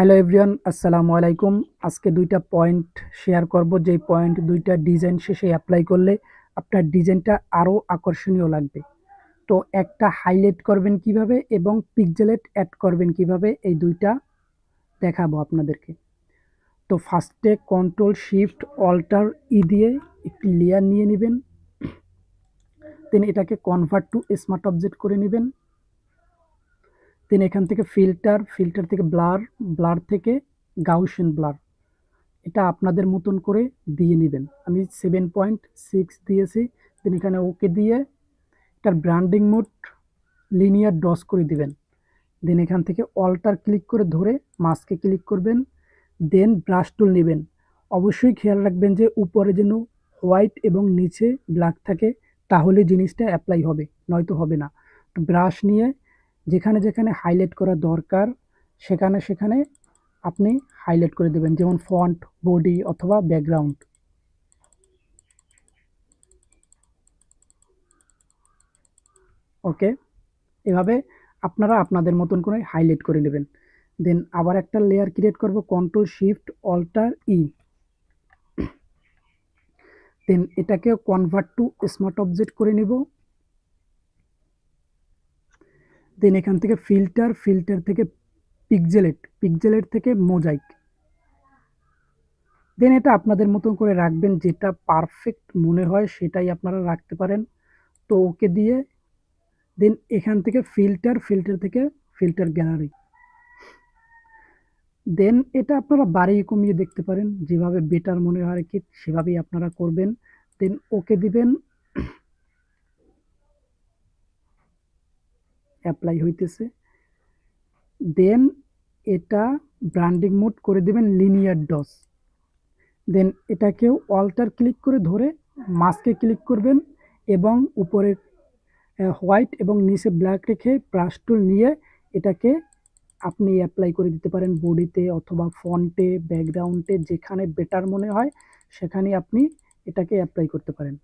Hello everyone, আসসালামু আলাইকুম। আজকে দুইটা পয়েন্ট শেয়ার করব, যেই পয়েন্ট দুইটা ডিজাইন শেষে অ্যাপ্লাই করলে আপনার ডিজাইনটা আরও আকর্ষণীয় লাগবে। তো একটা হাইলাইট করবেন কিভাবে এবং পিক্সেলেট অ্যাড করবেন কিভাবে, এই দুইটা দেখাবো আপনাদেরকে। তো ফার্স্টে কন্ট্রোল শিফট অল্টার দিয়ে একটি লেয়ার নিয়ে নেবেন, দেন এটাকে কনভার্ট টু স্মার্ট অবজেক্ট করে নেবেন। দেন এখান থেকে ফিল্টার থেকে ব্লার থেকে গাউসিয়ান ব্লার, এটা আপনাদের মতন করে দিয়ে নেবেন। আমি 7.6 দিয়েছি। দেন এখানে ওকে দিয়ে এটার ব্র্যান্ডিং মোড লিনিয়ার ডস করে দিবেন। দেন এখান থেকে অল্টার ক্লিক করে ধরে মাস্কে ক্লিক করবেন। দেন ব্রাশ টুল নেবেন। অবশ্যই খেয়াল রাখবেন যে উপরে যেন হোয়াইট এবং নিচে ব্ল্যাক থাকে, তাহলে জিনিসটা অ্যাপ্লাই হবে, নয়তো হবে না। ব্রাশ নিয়ে যেখানে যেখানে হাইলাইট করা দরকার সেখানে সেখানে আপনি হাইলাইট করে দেবেন, যেমন ফন্ট, বডি অথবা ব্যাকগ্রাউন্ড। ওকে, এভাবে আপনারা আপনাদের মতন করে হাইলাইট করে নেবেন। দেন আবার একটা লেয়ার ক্রিয়েট করব, কন্ট্রোল শিফট অল্টার দেন এটাকে কনভার্ট টু স্মার্ট অবজেক্ট করে নিব। দেন এখান থেকে ফিল্টার থেকে পিক্সেলেট থেকে মোজাইক। দেন এটা আপনাদের মতন করে রাখবেন, যেটা পারফেক্ট মনে হয় সেটাই আপনারা রাখতে পারেন। তো ওকে দিয়ে দেন এখান থেকে ফিল্টার থেকে ফিল্টার গ্যালারি। দেন এটা আপনারা বাড়িয়ে কমিয়ে দেখতে পারেন, যেভাবে বেটার মনে হয় কি সেভাবেই আপনারা করবেন। দেন ওকে দিবেন, অ্যাপ্লাই হইতেছে। দেন এটা ব্র্যান্ডিং মোড করে দিবেন লিনিয়ার ডস। দেন এটাকেও অল্টার ক্লিক করে ধরে মাস্কে ক্লিক করবেন এবং উপরে হোয়াইট এবং নিচে ব্ল্যাক রেখে ব্রাশ টুল নিয়ে এটাকে আপনি অ্যাপ্লাই করে দিতে পারেন বডিতে অথবা ফন্টে, ব্যাকগ্রাউন্ডে, যেখানে বেটার মনে হয় সেখানে আপনি এটাকে অ্যাপ্লাই করতে পারেন।